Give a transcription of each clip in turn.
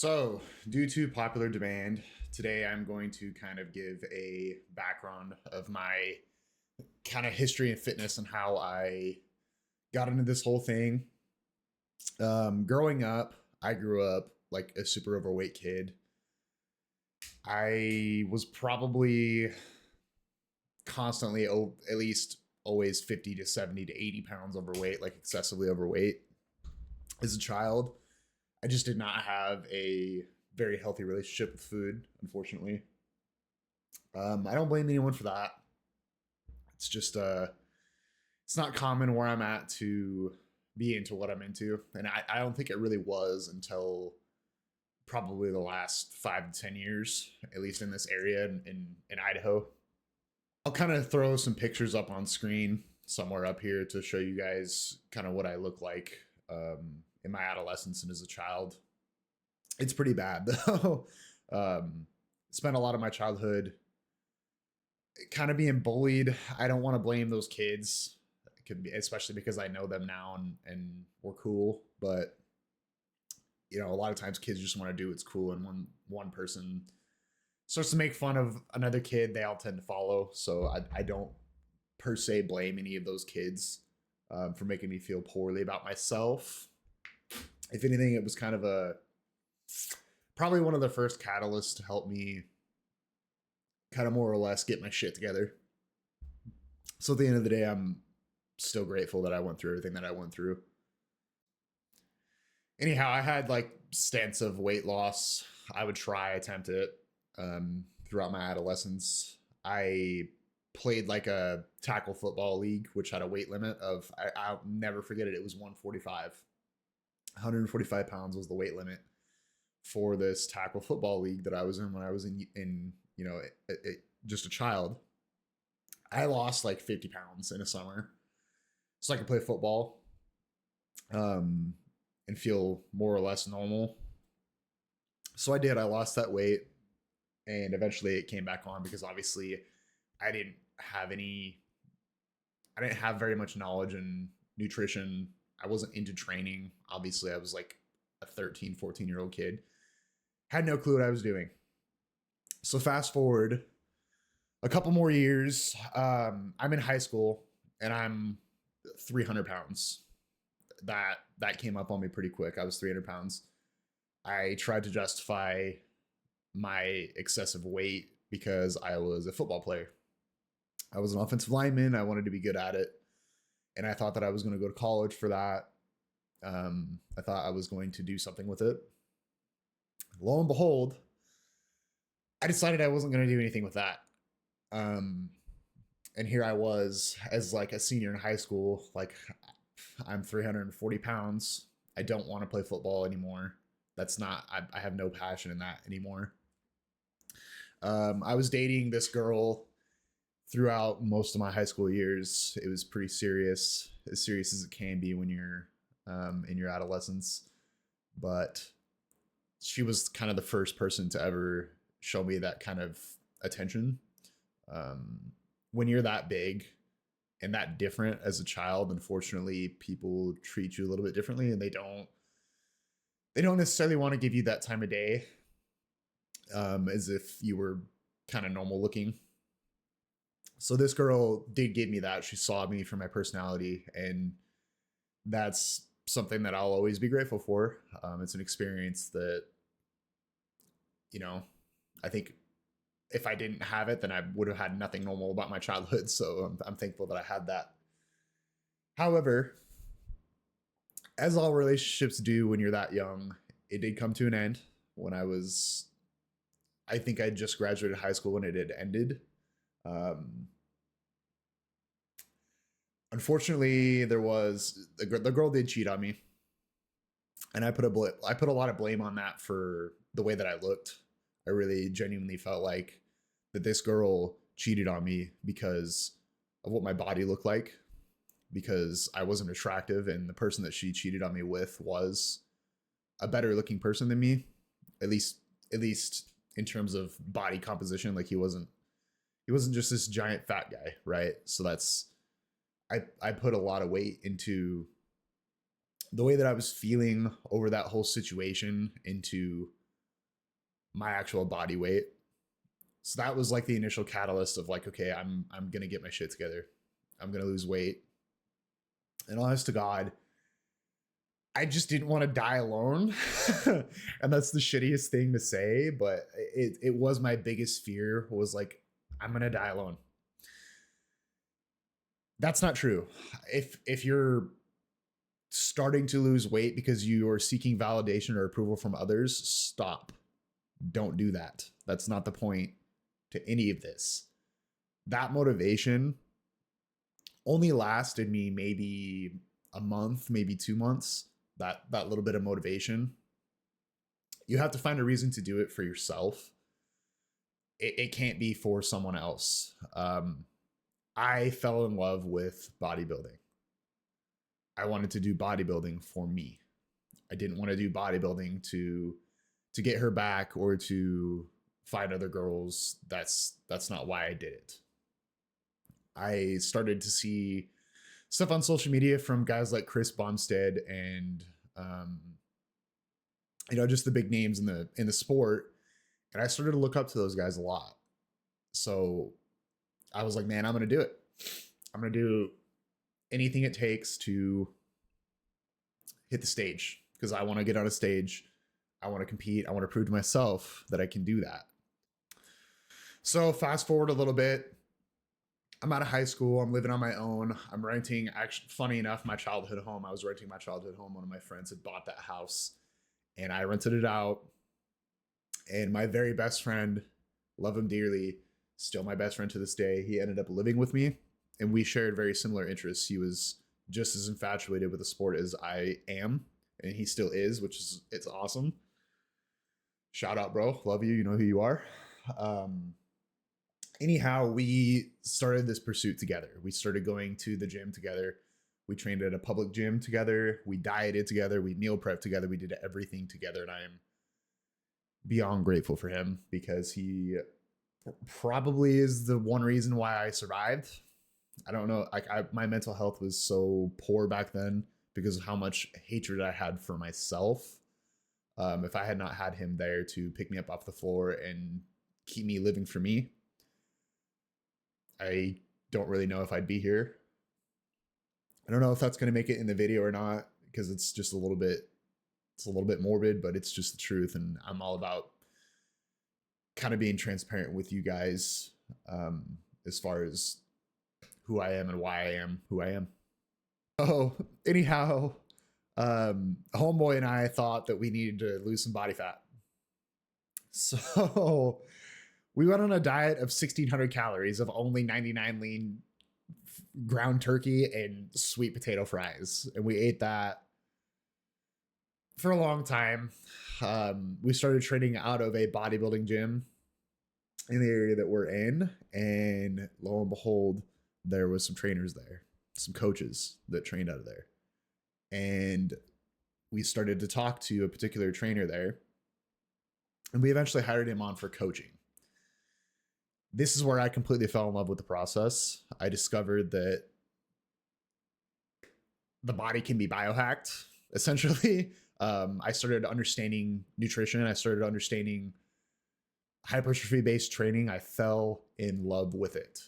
So, due to popular demand, today I'm going to kind of give a background of my kind of history and fitness and how I got into this whole thing. Growing up, I grew up like a super overweight kid. I was probably constantly, at least always 50 to 70 to 80 pounds overweight, like excessively overweight as a child. I just did not have a very healthy relationship with food, unfortunately. I don't blame anyone for that. It's just it's not common where I'm at to be into what I'm into, and I don't think it really was until probably the last 5 to 10 years, at least in this area in Idaho. I'll kind of throw some pictures up on screen somewhere up here to show you guys kind of what I look like in my adolescence and as a child. It's pretty bad though. Spent a lot of my childhood kind of being bullied. I don't want to blame those kids. It could be, especially because I know them now and we're cool. But a lot of times kids just want to do what's cool, and when one person starts to make fun of another kid, they all tend to follow. So I don't per se blame any of those kids for making me feel poorly about myself. If anything, it was kind of probably one of the first catalysts to help me kind of more or less get my shit together. So at the end of the day, I'm still grateful that I went through everything that I went through. Anyhow, I had like stints of weight loss. I would attempt it throughout my adolescence. I played like a tackle football league, which had a weight limit of, I'll never forget it. It was 145. 145 pounds was the weight limit for this tackle football league that I was in when I was in just a child. I lost like 50 pounds in a summer so I could play football and feel more or less normal. So I did. I lost that weight, and eventually it came back on because obviously I didn't have very much knowledge in nutrition. I wasn't into training. Obviously, I was like a 13, 14-year-old kid. Had no clue what I was doing. So fast forward a couple more years. I'm in high school and I'm 300 pounds. That came up on me pretty quick. I was 300 pounds. I tried to justify my excessive weight because I was a football player. I was an offensive lineman. I wanted to be good at it. And I thought that I was going to go to college for that. I thought I was going to do something with it. Lo and behold, I decided I wasn't going to do anything with that. And here I was as like a senior in high school. Like, I'm 340 pounds. I don't want to play football anymore. I have no passion in that anymore. I was dating this girl throughout most of my high school years. It was pretty serious, as serious as it can be when you're in your adolescence. But she was kind of the first person to ever show me that kind of attention. When you're that big and that different as a child, unfortunately, people treat you a little bit differently, and they don't necessarily want to give you that time of day as if you were kind of normal looking. So this girl did give me that. She saw me for my personality, and that's something that I'll always be grateful for. It's an experience that, I think if I didn't have it, then I would have had nothing normal about my childhood. So I'm thankful that I had that. However, as all relationships do when you're that young, it did come to an end when I think I just graduated high school when it had ended. Unfortunately, the girl did cheat on me, and I put a lot of blame on that for the way that I looked. I really genuinely felt like that this girl cheated on me because of what my body looked like, because I wasn't attractive, and the person that she cheated on me with was a better looking person than me, at least in terms of body composition. Like he wasn't just this giant fat guy, right? So I put a lot of weight into the way that I was feeling over that whole situation, into my actual body weight. So that was like the initial catalyst of like, okay, I'm gonna get my shit together. I'm gonna lose weight. And honest to God, I just didn't want to die alone. And that's the shittiest thing to say, but it was my biggest fear was like, I'm gonna die alone. That's not true. If you're starting to lose weight because you are seeking validation or approval from others, stop. Don't do that. That's not the point to any of this. That motivation only lasted me maybe a month, maybe 2 months. That little bit of motivation. You have to find a reason to do it for yourself. It can't be for someone else. I fell in love with bodybuilding. I wanted to do bodybuilding for me. I didn't want to do bodybuilding to get her back or to find other girls. That's not why I did it. I started to see stuff on social media from guys like Chris Bumstead and just the big names in the sport, and I started to look up to those guys a lot. So I was like, man, I'm gonna do it. I'm gonna do anything it takes to hit the stage because I want to get on a stage. I want to compete. I want to prove to myself that I can do that. So fast forward a little bit. I'm out of high school. I'm living on my own. I'm renting, actually, funny enough, my childhood home. I was renting my childhood home. One of my friends had bought that house and I rented it out. And my very best friend, love him dearly, still my best friend to this day. He ended up living with me and we shared very similar interests. He was just as infatuated with the sport as I am, and he still is, it's awesome. Shout out, bro. Love you. You know who you are. Anyhow, we started this pursuit together. We started going to the gym together. We trained at a public gym together. We dieted together. We meal prepped together. We did everything together. And I am beyond grateful for him because he probably is the one reason why I survived. I don't know. My mental health was so poor back then because of how much hatred I had for myself. If I had not had him there to pick me up off the floor and keep me living for me, I don't really know if I'd be here. I don't know if that's going to make it in the video or not because it's just a little bit morbid, but it's just the truth. And I'm all about kind of being transparent with you guys as far as who I am and why I am who I am. Oh, anyhow, homeboy and I thought that we needed to lose some body fat. So we went on a diet of 1,600 calories of only 99 lean ground turkey and sweet potato fries. And we ate that for a long time. We started training out of a bodybuilding gym in the area that we're in. And lo and behold, there was some trainers there, some coaches that trained out of there. And we started to talk to a particular trainer there. And we eventually hired him on for coaching. This is where I completely fell in love with the process. I discovered that the body can be biohacked, essentially. I started understanding nutrition. I started understanding hypertrophy-based training. I fell in love with it.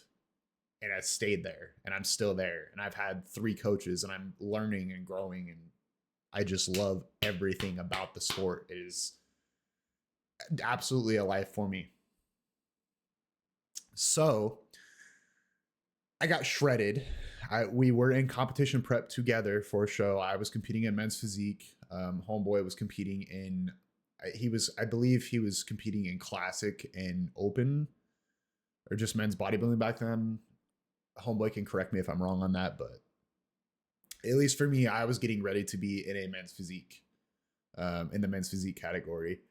And I stayed there. And I'm still there. And I've had 3 coaches. And I'm learning and growing. And I just love everything about the sport. It is absolutely a life for me. So I got shredded. We were in competition prep together for a show. I was competing in men's physique. Homeboy was competing in, I believe he was competing in classic and open or just men's bodybuilding back then. Homeboy can correct me if I'm wrong on that, but at least for me, I was getting ready to be in a men's physique, in the men's physique category.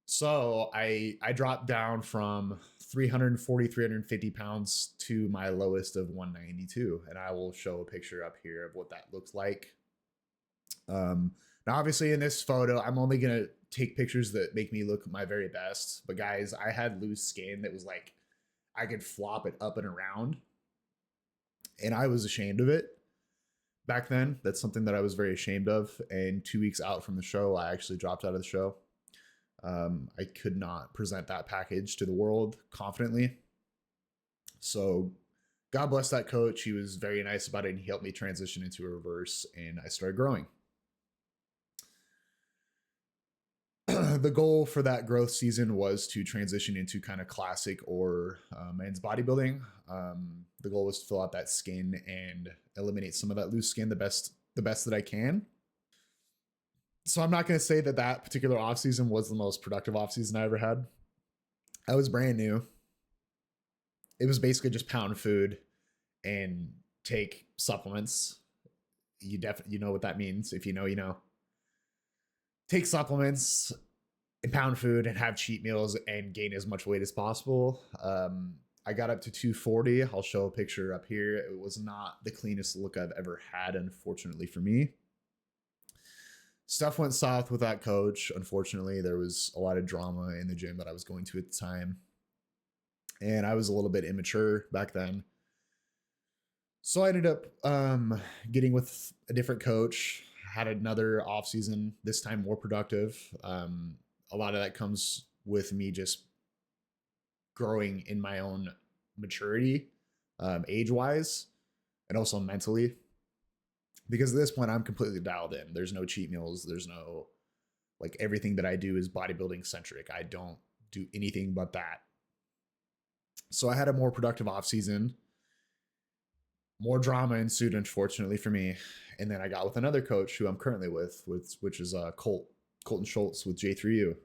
So I dropped down from 340, 350 pounds to my lowest of 192. And I will show a picture up here of what that looks like. Now, obviously in this photo, I'm only going to take pictures that make me look my very best. But guys, I had loose skin that was like, I could flop it up and around. And I was ashamed of it back then. That's something that I was very ashamed of. And 2 weeks out from the show, I actually dropped out of the show. I could not present that package to the world confidently. So God bless that coach. He was very nice about it, and he helped me transition into a reverse, and I started growing. The goal for that growth season was to transition into kind of classic or men's bodybuilding. The goal was to fill out that skin and eliminate some of that loose skin the best that I can. So I'm not going to say that that particular off season was the most productive off season I ever had. I was brand new. It was basically just pound food and take supplements. You know what that means. If you know, you know. Take supplements and pound food and have cheat meals and gain as much weight as possible. I got up to 240. I'll show a picture up here. It was not the cleanest look I've ever had, unfortunately for me. Stuff went south with that coach. Unfortunately, there was a lot of drama in the gym that I was going to at the time. And I was a little bit immature back then. So I ended up getting with a different coach, had another off season, this time more productive. A lot of that comes with me just growing in my own maturity, age wise, and also mentally. Because at this point, I'm completely dialed in. There's no cheat meals. There's no, like, everything that I do is bodybuilding centric. I don't do anything but that. So I had a more productive off season. More drama ensued, unfortunately for me. And then I got with another coach who I'm currently with which is Colton Schultz with J3U.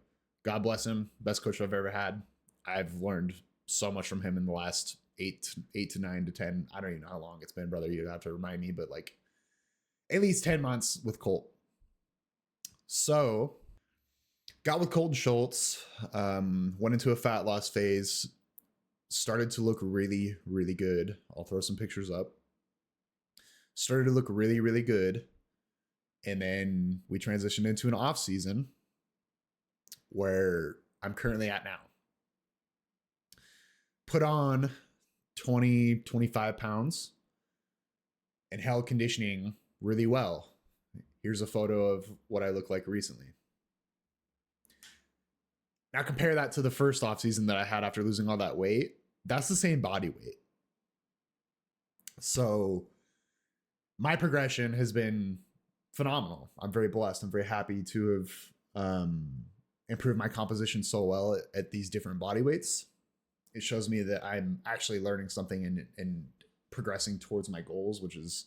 God bless him. Best coach I've ever had. I've learned so much from him in the last 8 to 9 to 10. I don't even know how long it's been, brother. You have to remind me, but like at least 10 months with Colt. So got with Colton Schultz, went into a fat loss phase, started to look really, really good. I'll throw some pictures up. Started to look really, really good. And then we transitioned into an off season where I'm currently at now. Put on 20, 25 pounds and held conditioning really well. Here's a photo of what I look like recently. Now compare that to the first off season that I had after losing all that weight. That's the same body weight. So my progression has been phenomenal. I'm very blessed. I'm very happy to have improved my composition so well at these different body weights. It shows me that I'm actually learning something and progressing towards my goals, which is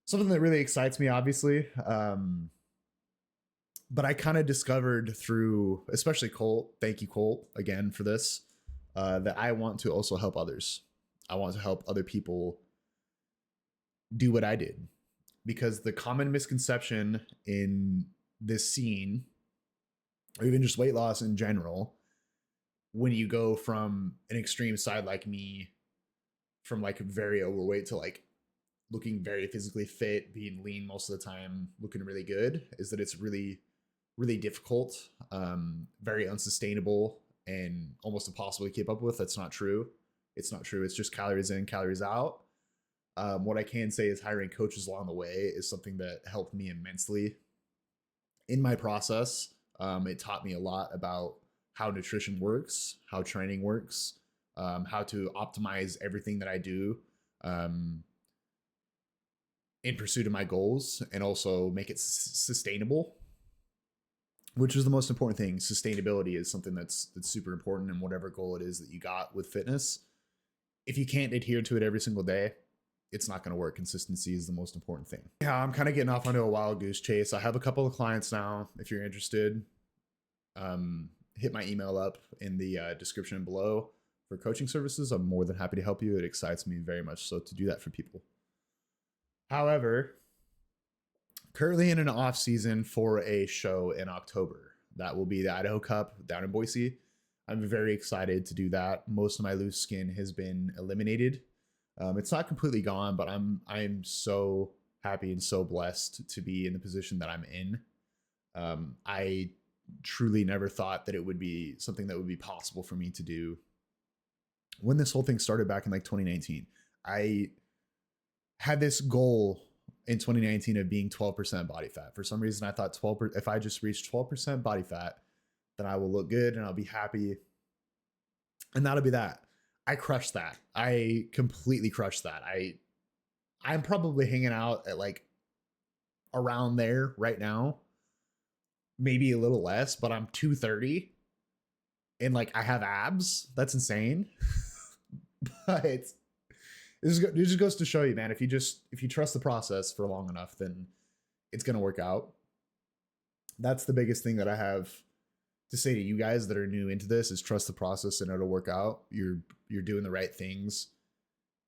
something that really excites me, obviously. But I kind of discovered through, especially Colt, thank you, Colt, again for this, that I want to also help others. I want to help other people do what I did. Because the common misconception in this scene, or even just weight loss in general, when you go from an extreme side like me, from like very overweight to like looking very physically fit, being lean most of the time, looking really good, is that it's really, really difficult, very unsustainable, and almost impossible to keep up with. That's not true. It's not true. It's just calories in, calories out. What I can say is hiring coaches along the way is something that helped me immensely in my process. It taught me a lot about how nutrition works, how training works, how to optimize everything that I do in pursuit of my goals, and also make it sustainable, which is the most important thing. Sustainability is something that's super important in whatever goal it is that you got with fitness. If you can't adhere to it every single day, it's not going to work. Consistency is the most important thing. Yeah, I'm kind of getting off onto a wild goose chase. I have a couple of clients now. If you're interested, hit my email up in the description below for coaching services. I'm more than happy to help you. It excites me very much so to do that for people. However, currently in an off season for a show in October. That will be the Idaho Cup down in Boise. I'm very excited to do that. Most of my loose skin has been eliminated. It's not completely gone, but I'm so happy and so blessed to be in the position that I'm in. I truly never thought that it would be something that would be possible for me to do. When this whole thing started back in like 2019, I had this goal in 2019 of being 12% body fat. For some reason, I thought if I just reached 12% body fat, then I will look good and I'll be happy. And that'll be that. I crushed that. I completely crushed that. I'm probably hanging out at like around there right now, maybe a little less, but I'm 230 and like I have abs. That's insane. But it just goes to show you, man, if you trust the process for long enough, then it's gonna work out. That's the biggest thing that I have to say to you guys that are new into this is trust the process and it'll work out. You're doing the right things.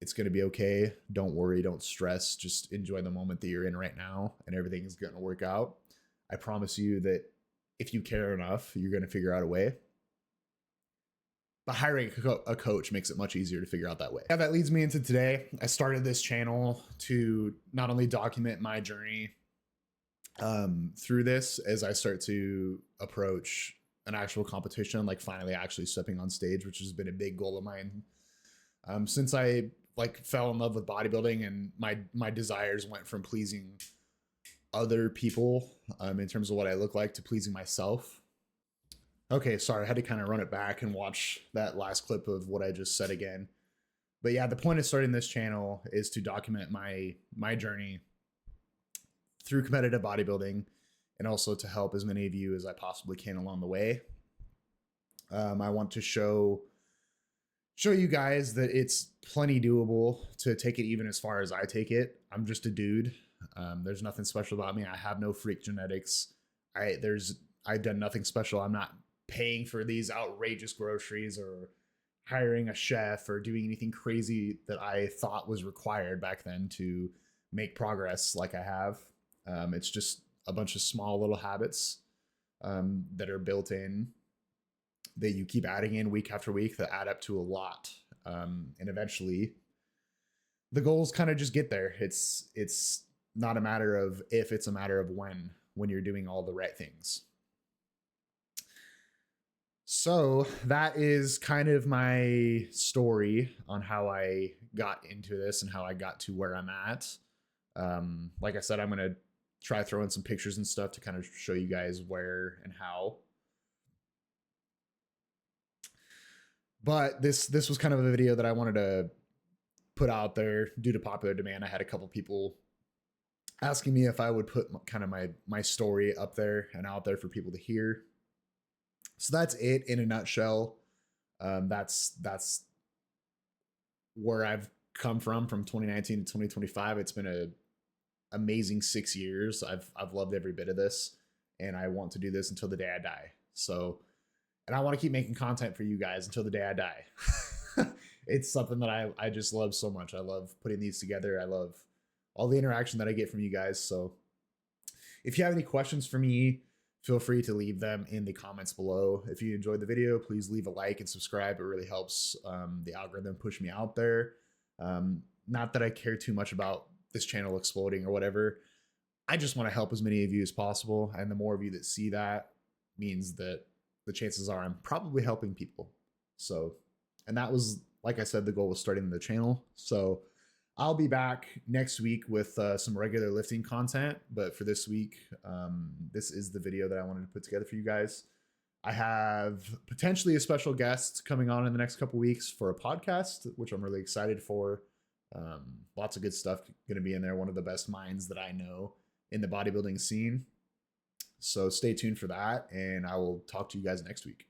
It's going to be okay. Don't worry, don't stress. Just enjoy the moment that you're in right now and everything is going to work out. I promise you that if you care enough, you're going to figure out a way. But hiring a coach makes it much easier to figure out that way. Yeah, that leads me into today. I started this channel to not only document my journey through this as I start to approach an actual competition, like finally actually stepping on stage, which has been a big goal of mine since I like fell in love with bodybuilding, and my desires went from pleasing other people in terms of what I look like to pleasing myself. Okay, sorry, I had to kind of run it back and watch that last clip of what I just said again. But yeah, the point of starting this channel is to document my journey through competitive bodybuilding, and also to help as many of you as I possibly can along the way. I want to show you guys that it's plenty doable to take it even as far as I take it. I'm just a dude. There's nothing special about me. I have no freak genetics. I've done nothing special. I'm not paying for these outrageous groceries or hiring a chef or doing anything crazy that I thought was required back then to make progress like I have. It's just a bunch of small little habits that are built in that you keep adding in week after week that add up to a lot. And eventually the goals kind of just get there. It's not a matter of if, it's a matter of when you're doing all the right things. So that is kind of my story on how I got into this and how I got to where I'm at. Like I said, I'm going to try throwing some pictures and stuff to kind of show you guys where and how. But this was kind of a video that I wanted to put out there due to popular demand. I had a couple people asking me if I would put kind of my story up there and out there for people to hear. So that's it in a nutshell. That's where I've come from 2019 to 2025. It's been a amazing 6 years. I've loved every bit of this, and I want to do this until the day I die. So, and I want to keep making content for you guys until the day I die. It's something that I just love so much. I love putting these together. I love all the interaction that I get from you guys. So if you have any questions for me, feel free to leave them in the comments below. If you enjoyed the video, please leave a like and subscribe. It really helps the algorithm push me out there. Not that I care too much about this channel exploding or whatever. I just want to help as many of you as possible. And the more of you that see that means that the chances are I'm probably helping people. So, and that was, like I said, the goal was starting the channel. So I'll be back next week with some regular lifting content. But for this week, this is the video that I wanted to put together for you guys. I have potentially a special guest coming on in the next couple weeks for a podcast, which I'm really excited for. Lots of good stuff going to be in there. One of the best minds that I know in the bodybuilding scene. So stay tuned for that, and I will talk to you guys next week.